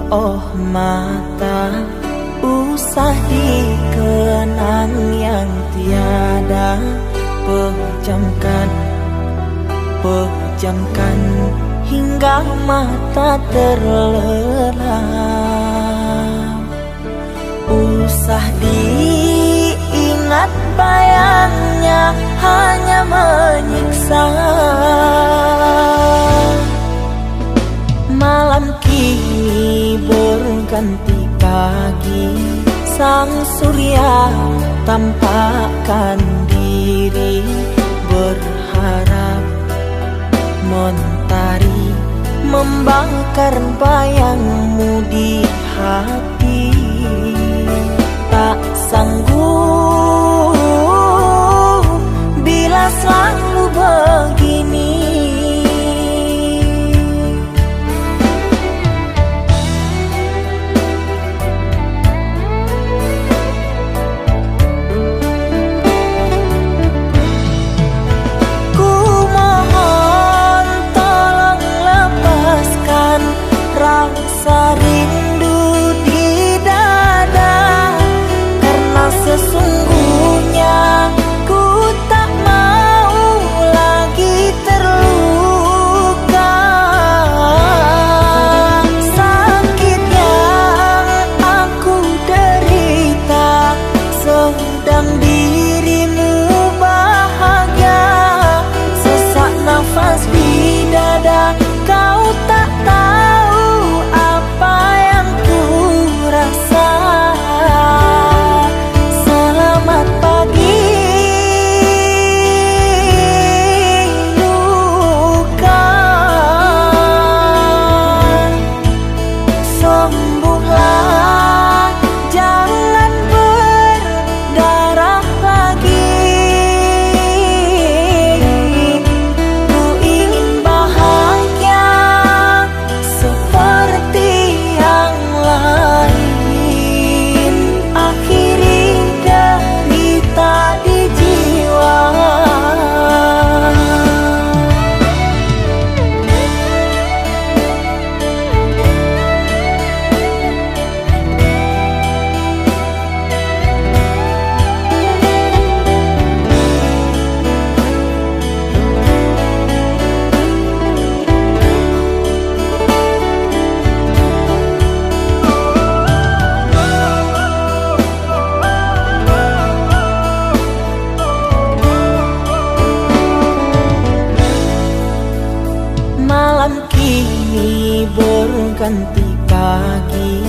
oh mata, usah dikenang yang tiada. Pejamkan, pejamkan hingga mata terlelap. Usah diingat bayangnya hanya menyiksa. Malam kini berganti pagi, sang surya tampakkan diri, berharap mentari membakar bayangmu di hati. Tak sanggup bila selalu begini. Rasa rindu di dada, karena sesungguhnya ku tak mau lagi terluka. Sakit yang aku derita, sedang dirimu bahagia. Sesak nafas di dada, kau tak tahu apa yang ku rasa. Selamat pagi luka, sembuhlah, jangan berdarah lagi. Ku ingin bahagia seperti yang lain, akhiri derita di jiwa. Malam kini berganti pagi,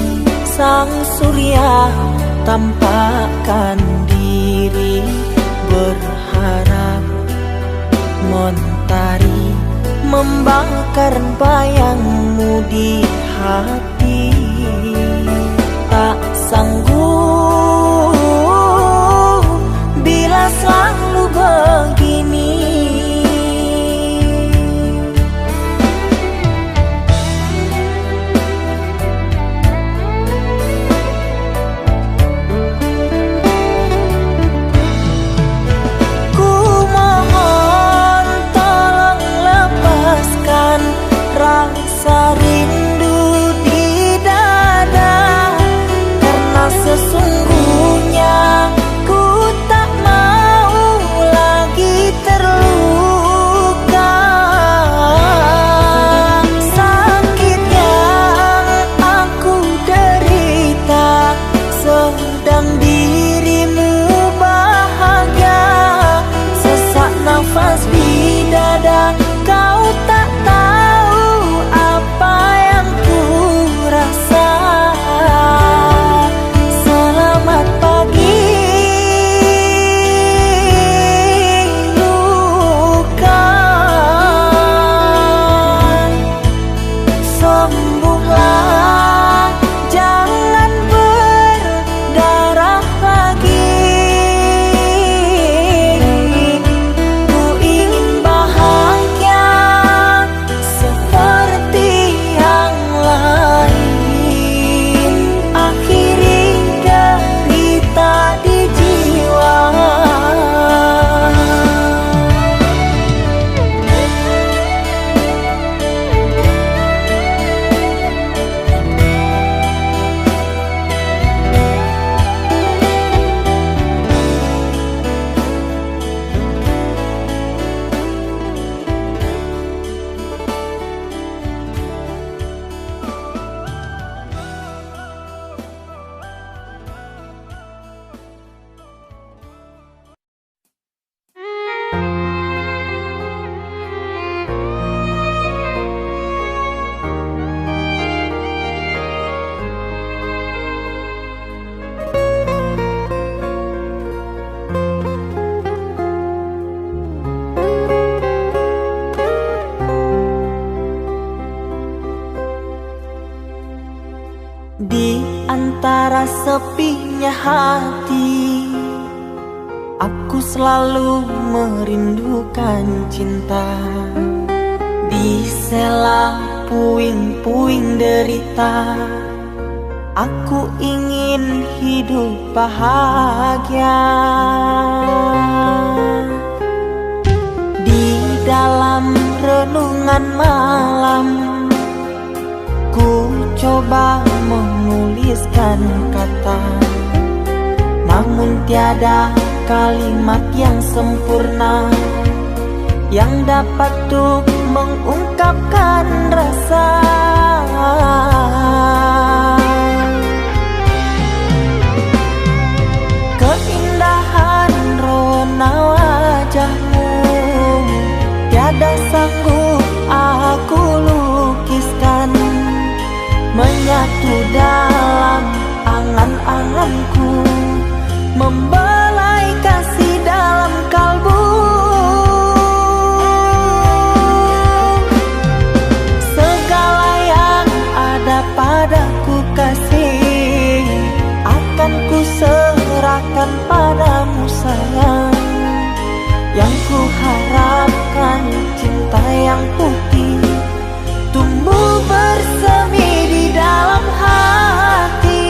sang surya tampakkan diri, berharap mentari membakar bayangmu di hati. Tak sanggup bila selalu begini. Rasa rindu di dada, karena sesungguhnya ku tak mau lagi sepinya hati, aku selalu merindukan cinta. Di sela puing-puing derita, aku ingin hidup bahagia. Di dalam renungan malam, ku coba menuliskan kata, namun tiada kalimat yang sempurna yang dapat untuk mengungkapkan rasa. Keindahan rona wajahmu tiada sanggup aku lukiskan, menyatu dalam angan-anganku, membelai kasih dalam kalbu. Segala yang ada padaku kasih, akan ku serahkan padamu sayang. Yang ku harapkan cinta yang putih tumbuh bersemi di dalam hati.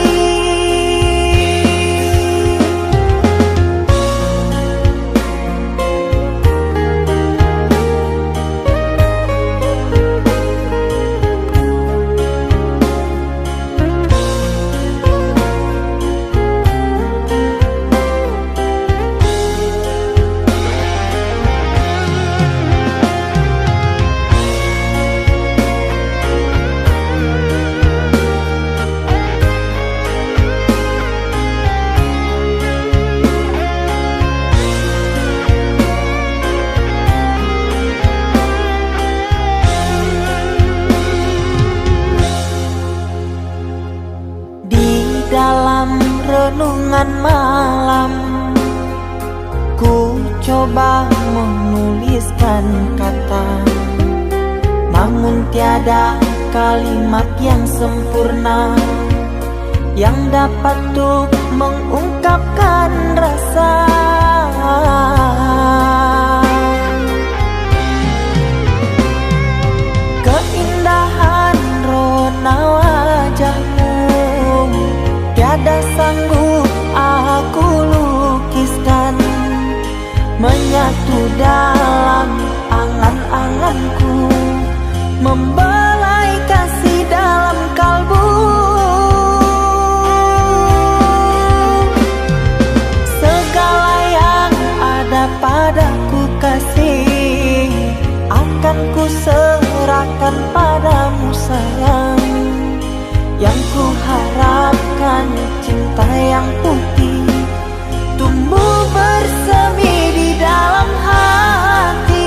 Dalam renungan malam, ku coba menuliskan kata, namun tiada kalimat yang sempurna yang dapat untuk mengungkapkan rasa. Keindahan rona wajahmu tiada sanggup aku lukiskan, menyatu dalam angan-anganku, membelai kasih dalam kalbu. Segala yang ada padaku kasih, akan ku serahkan padamu sayang. Yang ku harapkan cinta yang putih tumbuh bersemi di dalam hati.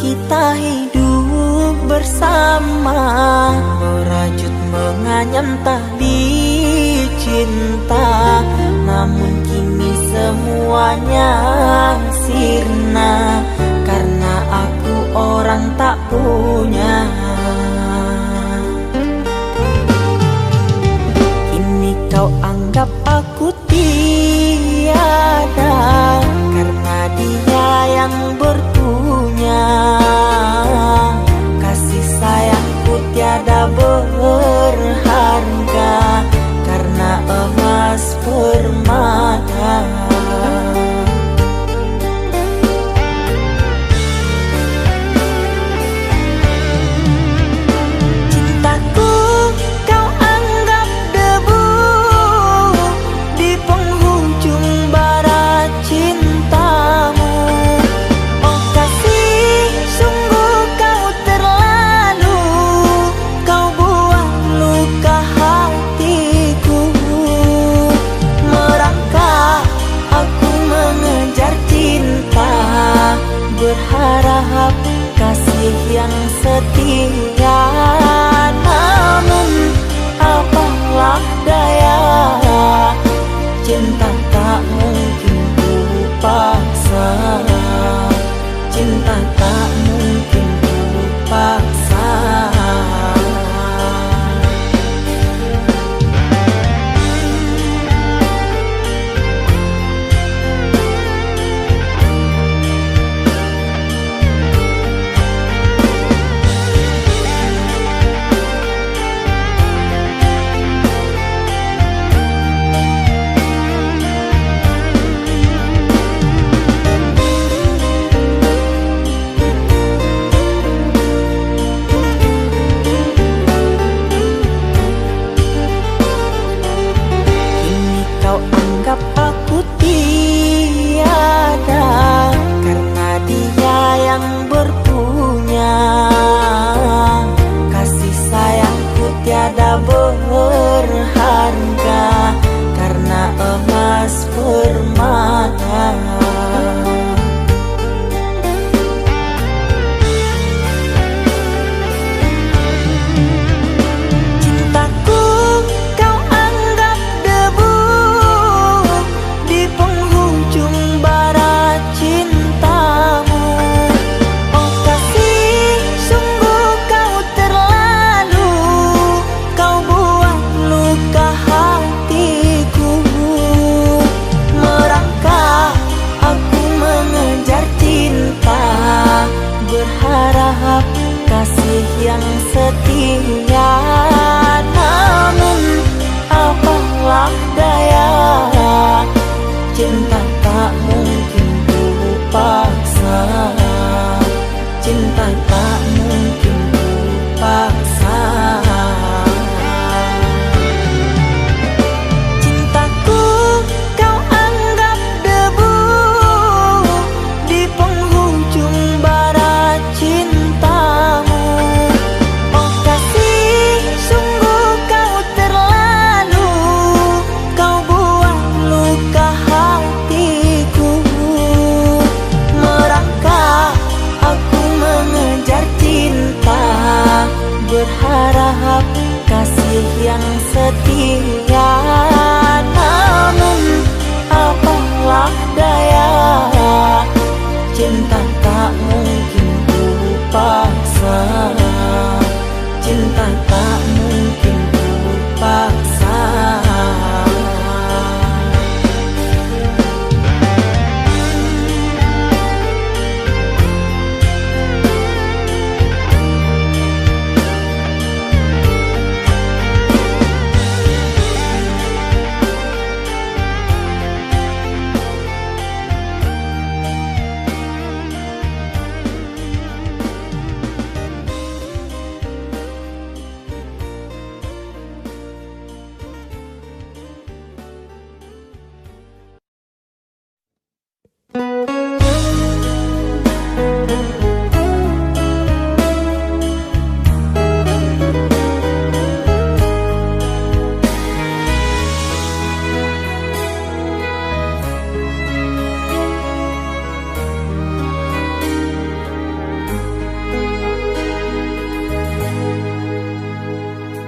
Kita hidup bersama, merajut menganyam tali cinta, namun kini semuanya sirna karena aku orang tak punya. Kini kau anggap aku tiada karena dia yang setia. Namun apalah daya, cinta tak mungkin ku paksa. Cinta tak mungkin ku paksa.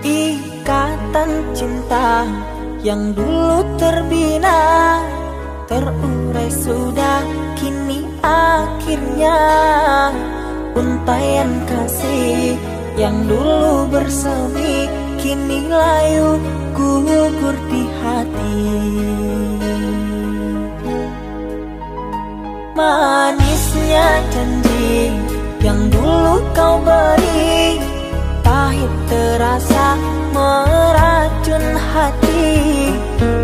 Ikatan cinta yang dulu terbina, terurai sudah kini akhirnya. Untaian kasih yang dulu bersemi, kini layu gugur di hati. Manisnya janji yang dulu kau beri, pahit terasa meracun hati.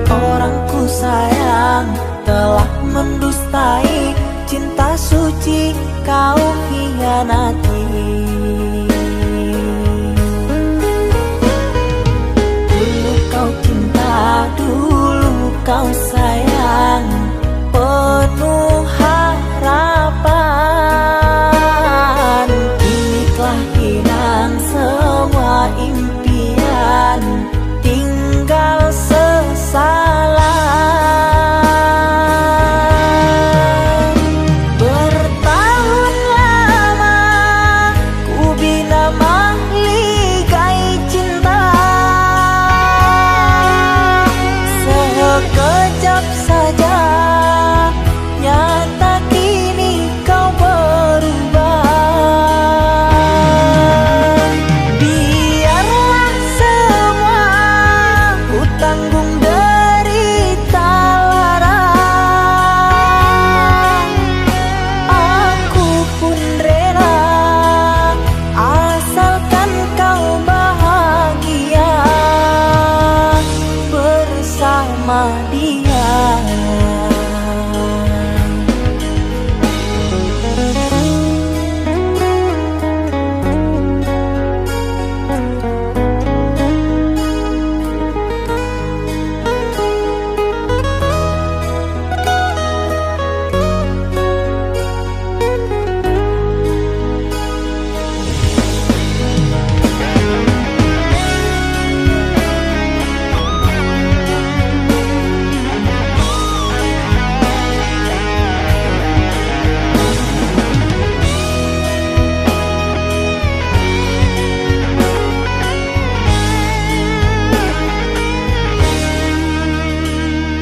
Orang ku sayang telah mendustai, cinta suci kau hianati. Dulu kau cinta, dulu kau sayang, penuh harapan. Kini telah hilang semua impian, tinggal sesalan. Bertahun lama ku bina mahligai cinta, sekejap saja nyata kini kau berubah. Biarlah semua ku tanggung derita lara, aku pun rela asalkan kau bahagia bersama dia.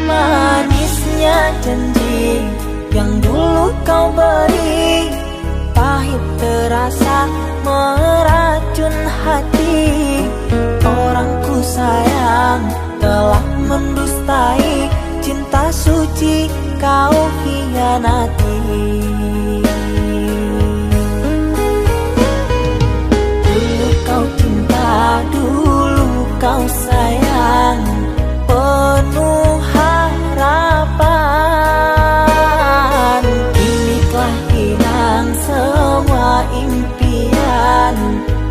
Manisnya janji yang dulu kau beri, pahit terasa meracun hati. Orang ku sayang telah mendustai, cinta suci kau hianati. Dulu kau cinta, dulu kau sayang, penuh harapan. Kini telah hilang semua impian,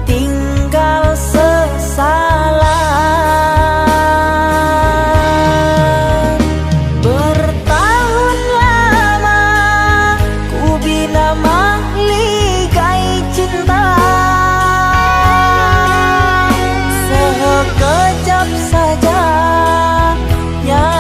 tinggal sesalan. Bertahun lama ku bina mahligai cinta, sekejap saja nyata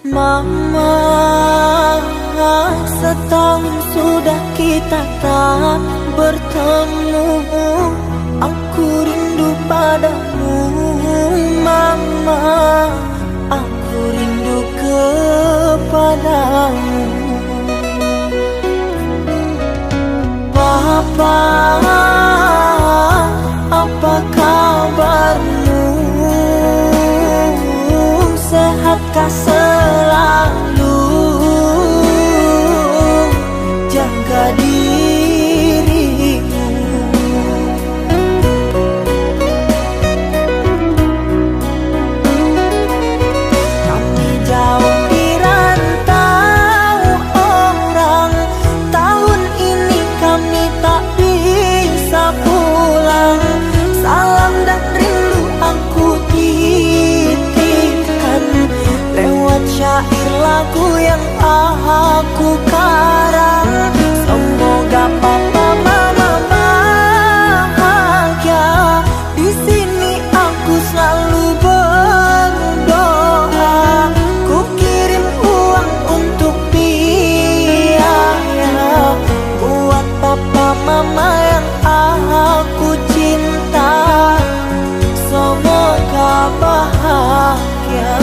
Mama, setahun sudah kita tak bertemu. Aku rindu padamu, Mama. Aku rindu kepadamu. Papa, apa kabarmu? Sehatkah selalu? Jaga dirimu. Kami jauh di rantau orang. Tahun ini kami tak bisa pulang. Salam dan rindu aku titipkan lewat syair lagu yang aku karang. Semoga papa mama bahagia. Di sini aku selalu berdoa. Ku kirim uang untuk biaya buat papa mama yang aku cinta. Semoga bahagia.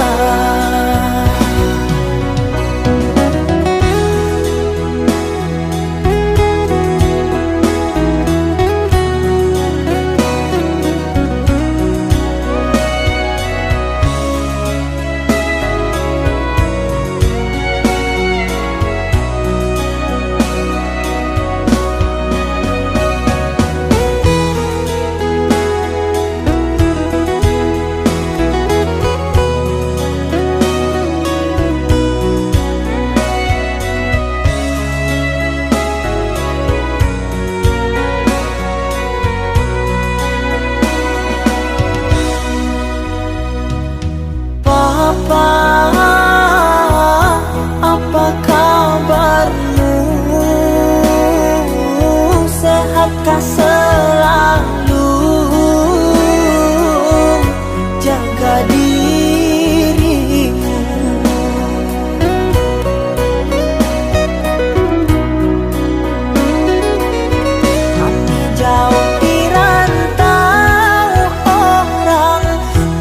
Papa, apa kabarmu? Sehatkah selalu? Jaga dirimu. Kami jauh di rantau orang.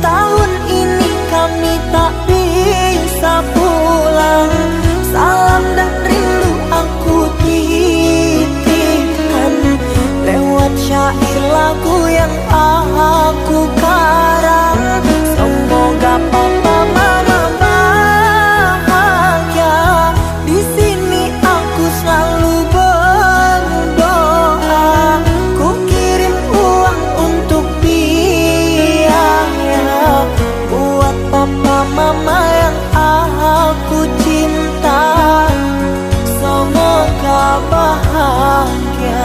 Tahun ini kami tak bisa pulang. Salam dan rindu aku titipkan lewat syair lagu yang aku karang. Semoga papa mama bahagia. Di sini aku selalu berdoa. Ku kirim uang untuk biaya buat papa mama yang aku cinta. Semoga bahagia.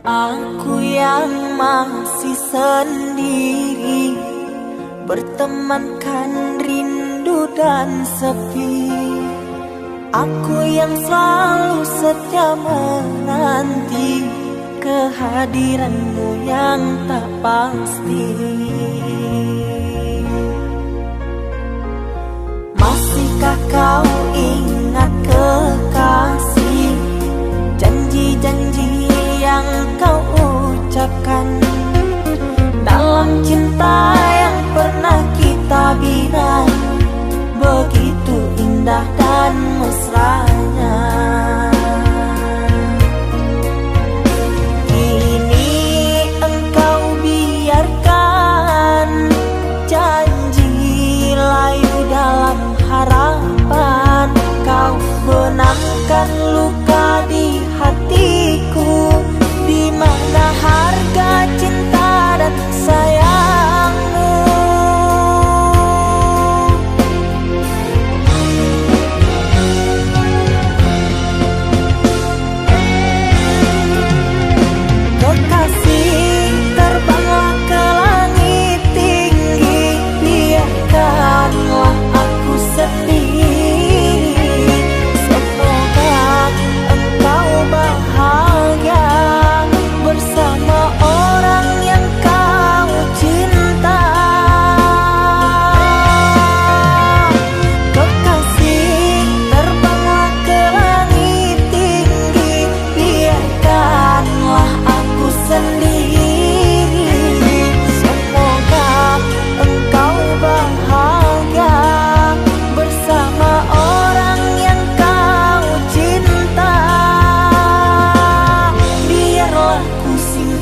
Aku yang masih sendiri, bertemankan rindu dan sepi. Aku yang selalu setia menanti kehadiranmu yang tak pasti. Masihkah kau ingat kekasih, janji-janji yang kau ucapkan dalam cinta yang pernah kita bina? Begitu indah dan mesranya. Kini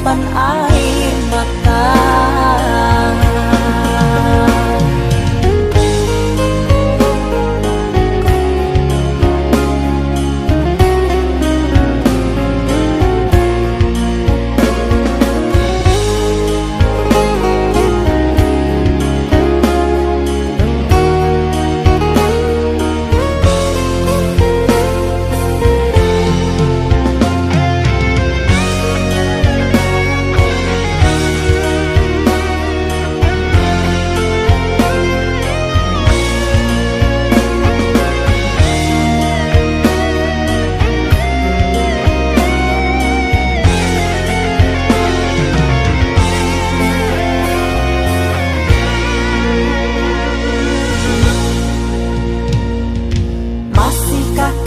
simpan air mata.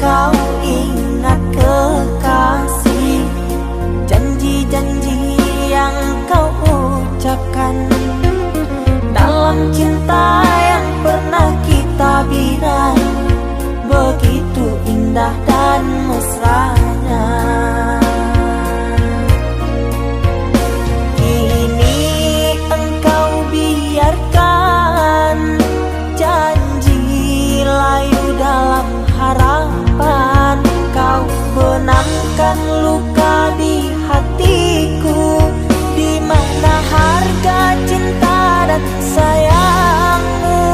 Kau ingat kekasih, janji-janji yang kau ucapkan dalam cinta yang pernah kita bina, begitu indah dan mesranya. Kini engkau biarkan janji layu dalam harapan, kau benamkan luka di hatiku, di mana harga cinta dan sayangmu.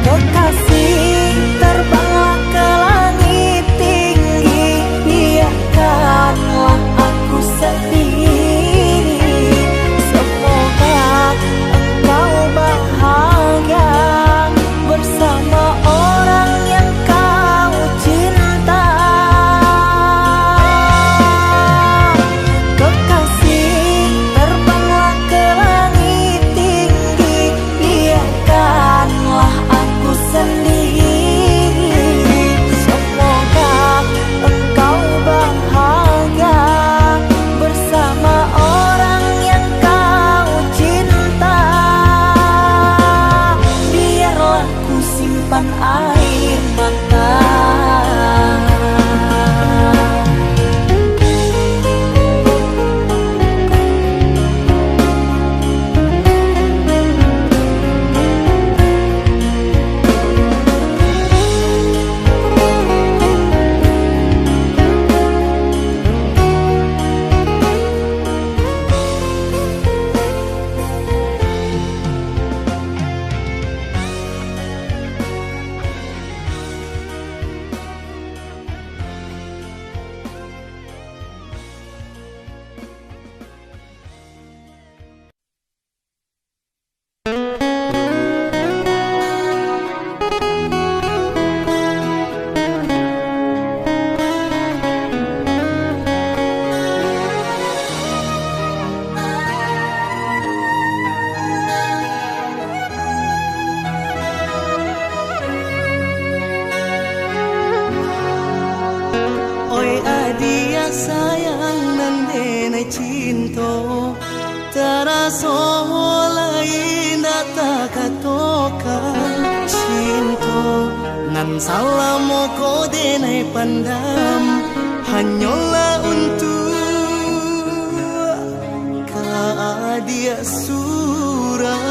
Kekasih, terbanglah ke langit tinggi, biarkanlah aku sendiri. Semoga engkau bahagia bersama orang yang kau cinta. Kekasih, terbanglah ke langit tinggi, biarkanlah aku sendiri. Semoga engkau bahagia bersama orang yang kau cinta. Biarlah ku simpan air mata. Oi adia sayang nandene cinto, taraso lain data katoka cinto, nan salamo ko denai pandam, hanyola untuk kaadia surah.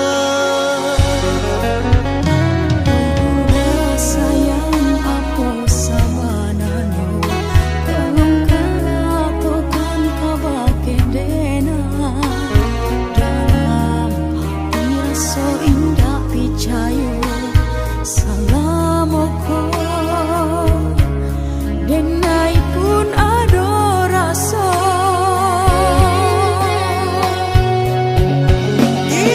Di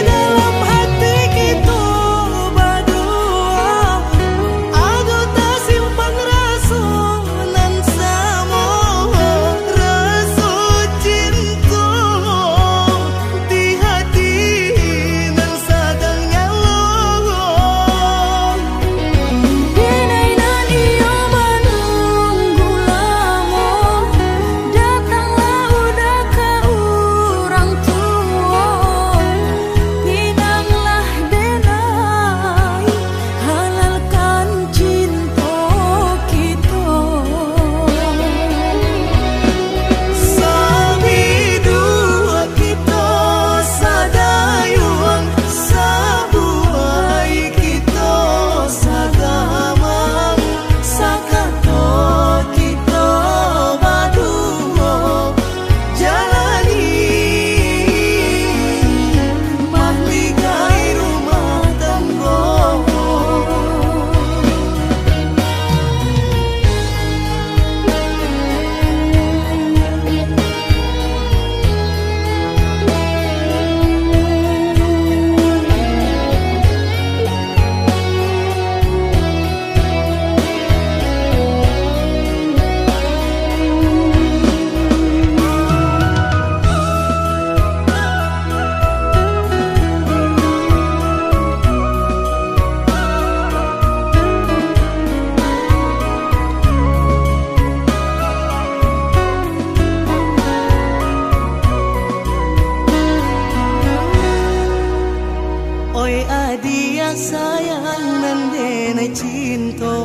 nai cinta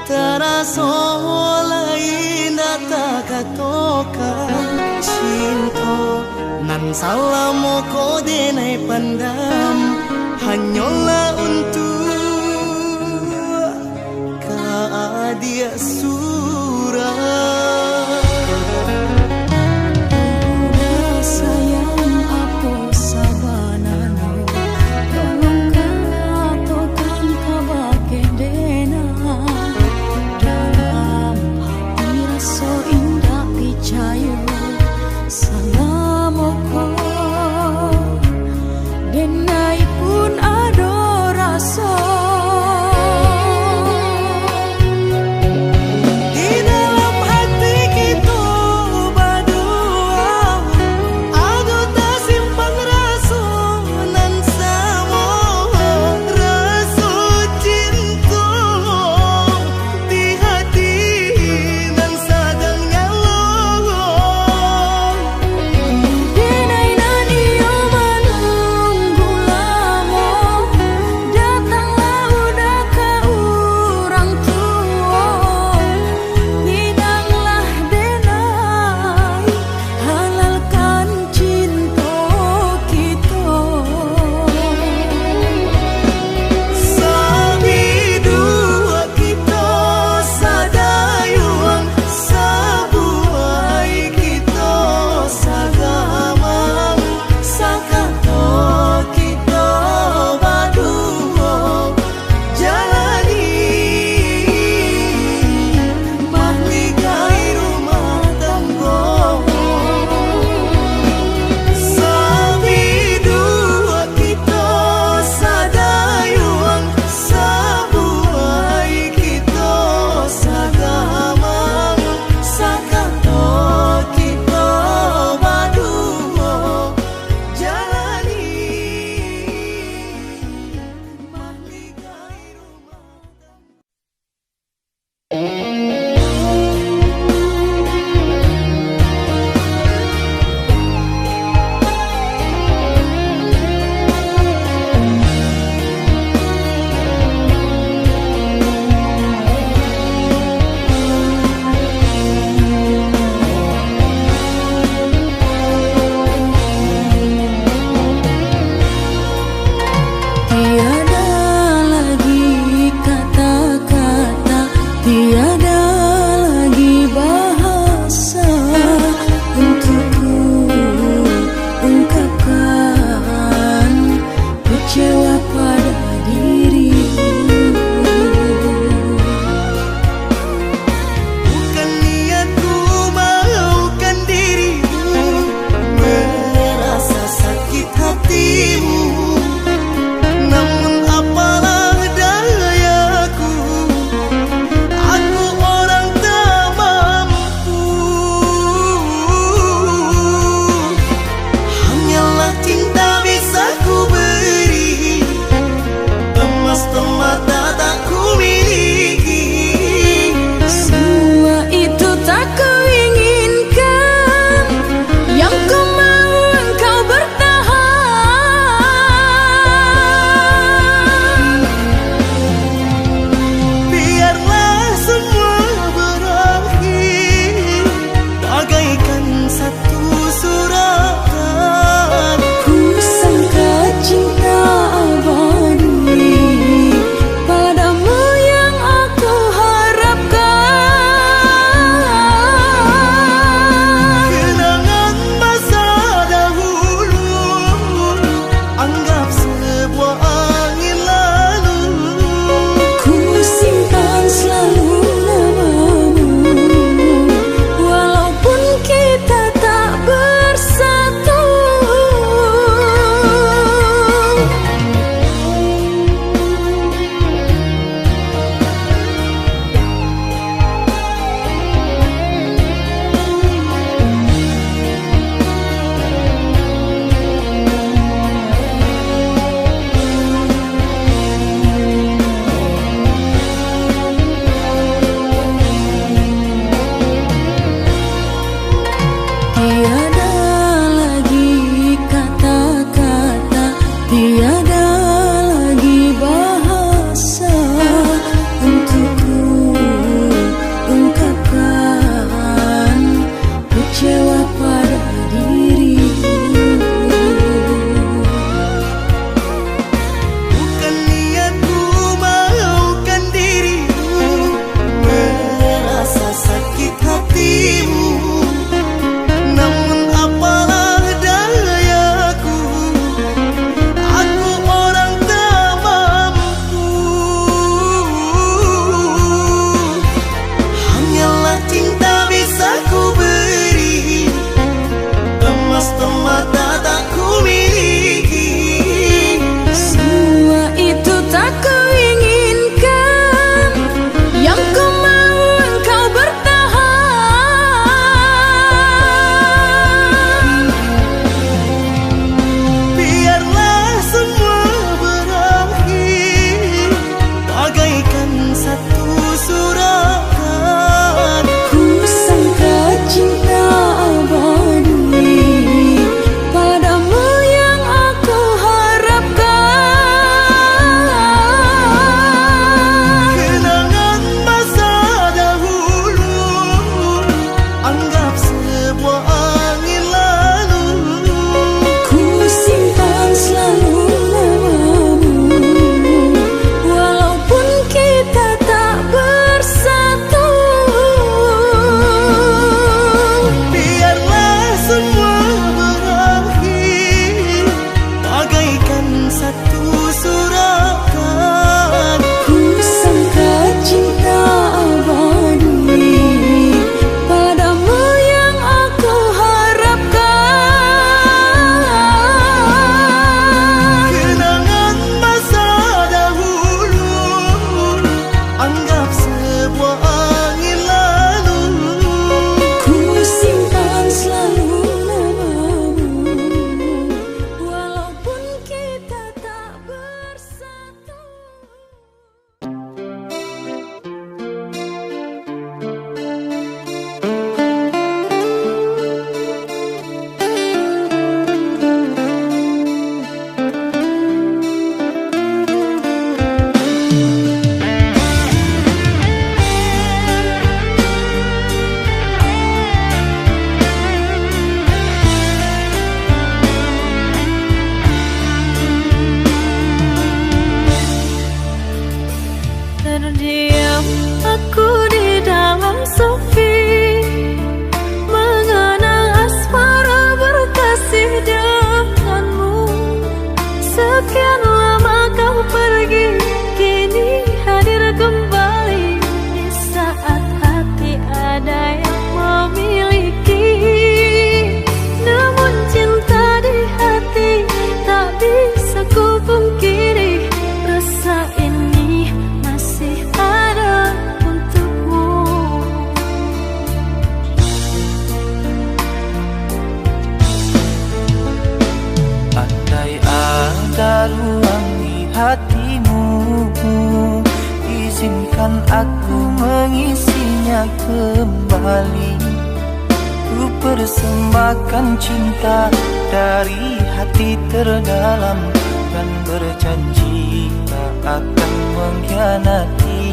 terasa lain data katoka cinta nan salah mo ko denai pandam hanyalah untuk dia surah. Denai pun ada rasa Terdiam aku di dalam sepi, mengenang asmara berkasih denganmu. Sekian lama kau pergi, kini hadir kembali di saat hati ada yang memiliki. Namun cinta di hati tak bisa ku pungkiri, rasa ini masih ada untukmu. Andai ada ruang di hatimu, izinkan aku mengisinya kembali. Ku persembahkan cinta dari hati terdalam, dan berjanji tak akan mengkhianati.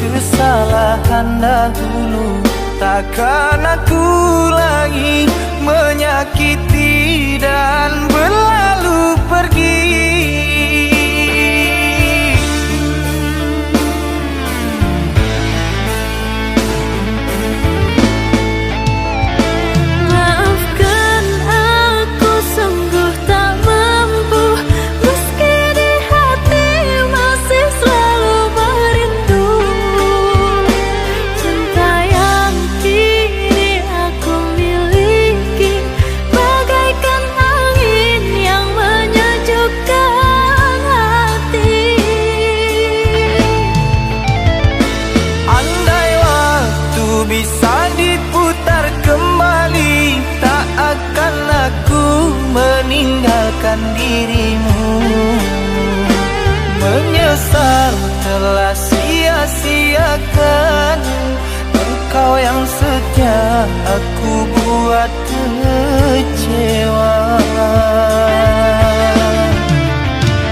Kesalahan dahulu takkan aku lagi menyakiti dan berlalu pergi. Maafkan aku sungguh tak mampu, meski di hati masih selalu merindu. Cinta yang kini aku miliki bagaikan angin yang menyejukkan hati. Andai waktu bisa diputar kembali, tak akan aku meninggalkan dirimu. Menyesal telah sia-siakan engkau yang setia, aku buat kecewa.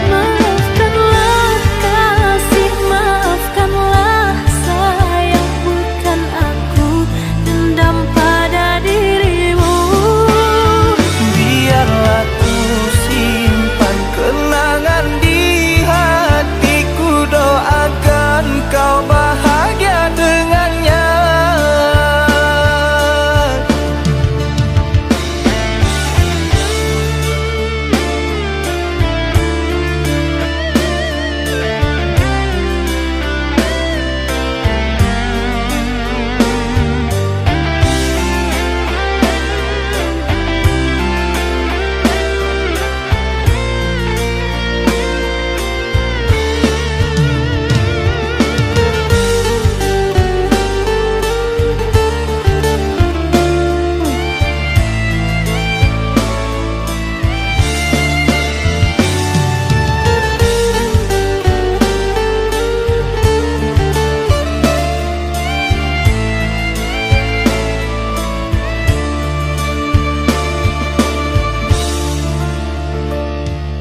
Maafkanlah kasih, maafkanlah sayang, bukan aku dendam pada dirimu. Biarlah ku simpan kenangan di hatiku, doakan kau bahagia dengannya.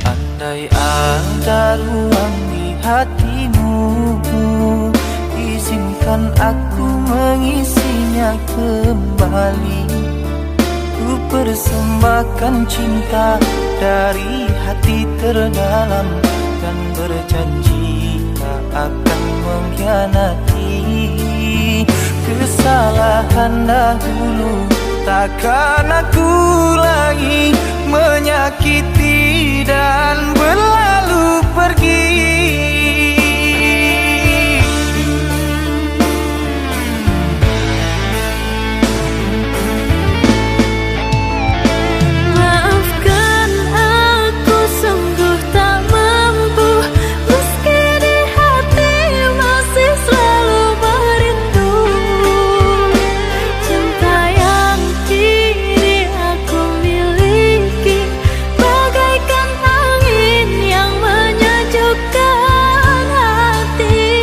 Andai ada ruang di hatimu, izinkan aku mengisinya kembali. Ku persembahkan cinta dari hati terdalam, dan berjanji tak akan mengkhianati. Kesalahan dahulu takkan aku lagi menyakiti dan berlalu pergi. Maafkan aku sungguh tak mampu, meski di hati masih selalu merindu. Cinta yang kini aku miliki bagaikan angin yang menyejukkan hati.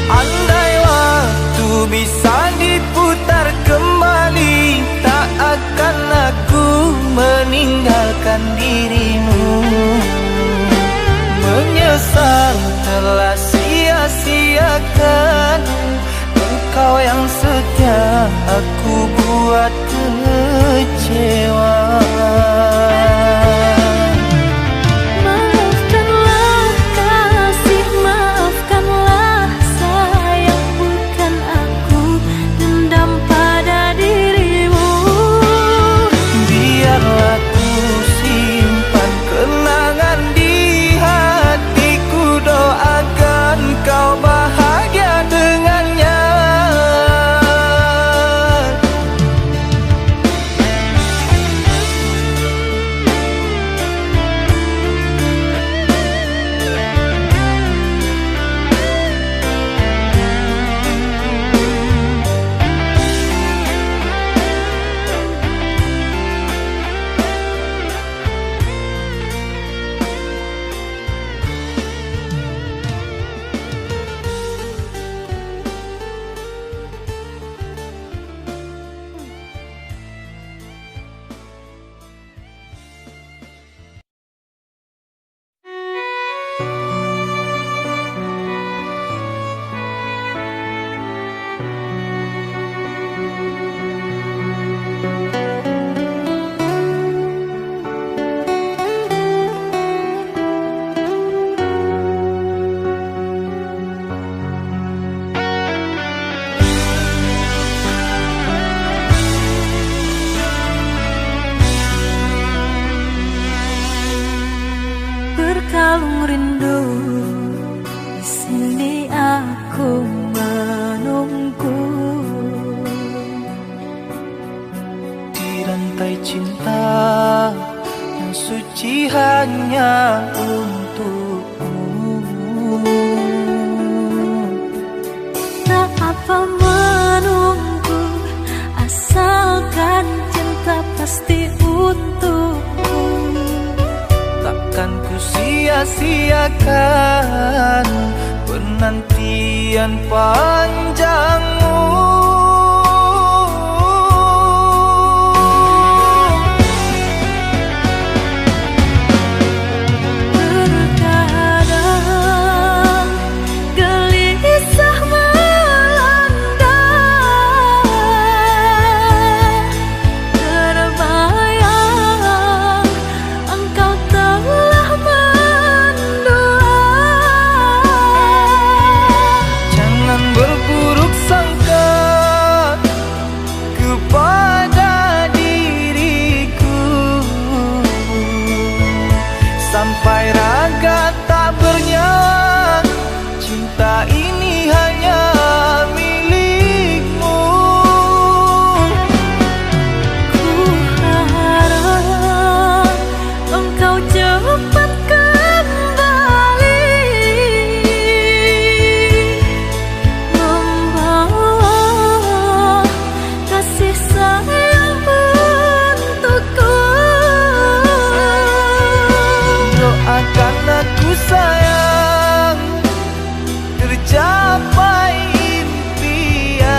Andai waktu bisa diputar kembali, tak akan aku meninggalkan dirimu. Menyesal telah sia-siakan engkau yang setia, aku buat kecewa. Maafkanlah terkalung rindu. Di sini aku menunggu. Di rantai cinta yang suci hanya untukmu. Tak apa menunggu, asalkan cinta pasti untukku. Takkan ku sia-siakan penantian panjangmu. Terkadang gelisah melanda, terbayang engkau telah mendua. Jangan berburuk sangka kepada diriku, sampai raga tak bernyawa. Cinta ini hanya milikmu. Ku harap engkau cepat kembali, membawa kasih sayang untukku. Doakan aku sayang, tercapai impian.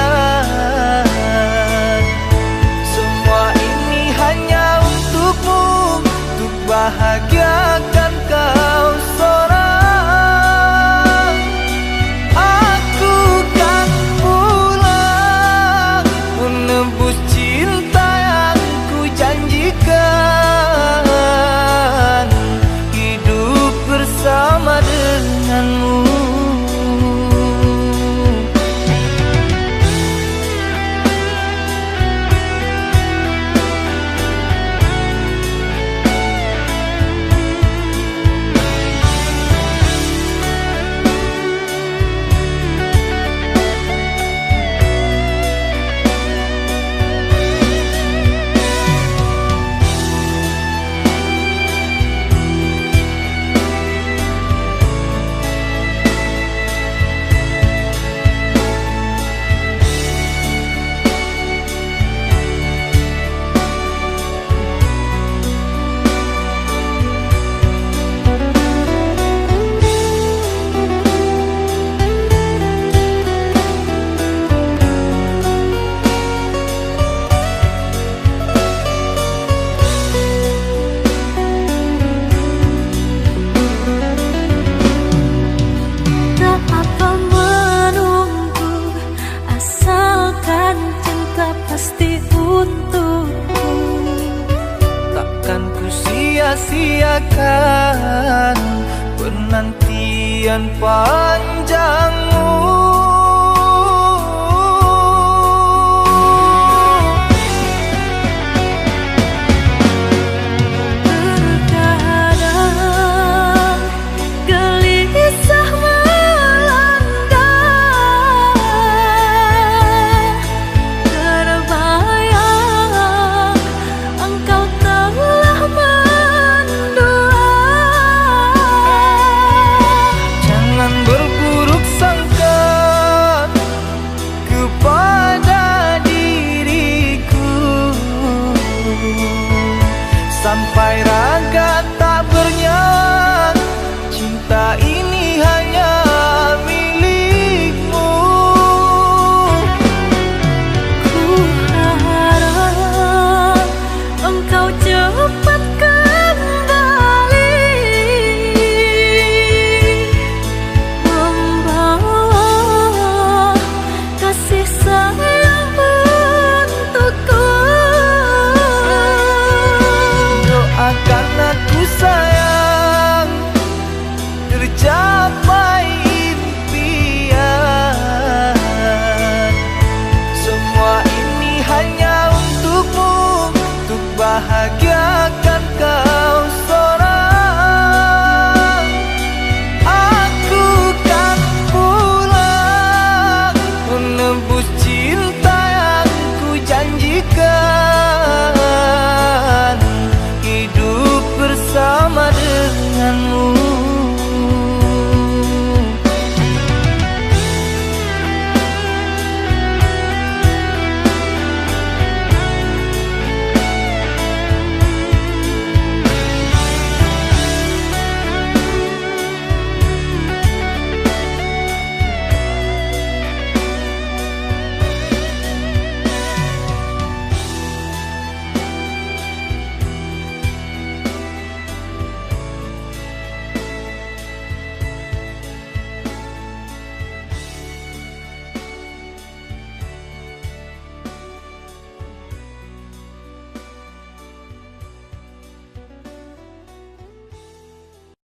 Semua ini hanya untukmu, untuk bahagiakan kau seorang. Aku kan pulang menebus cinta yang ku janjikan, hidup bersama denganmu. Tak apa menunggu, asalkan cinta pasti untukku. Takkan ku sia-siakan penantian panjangmu.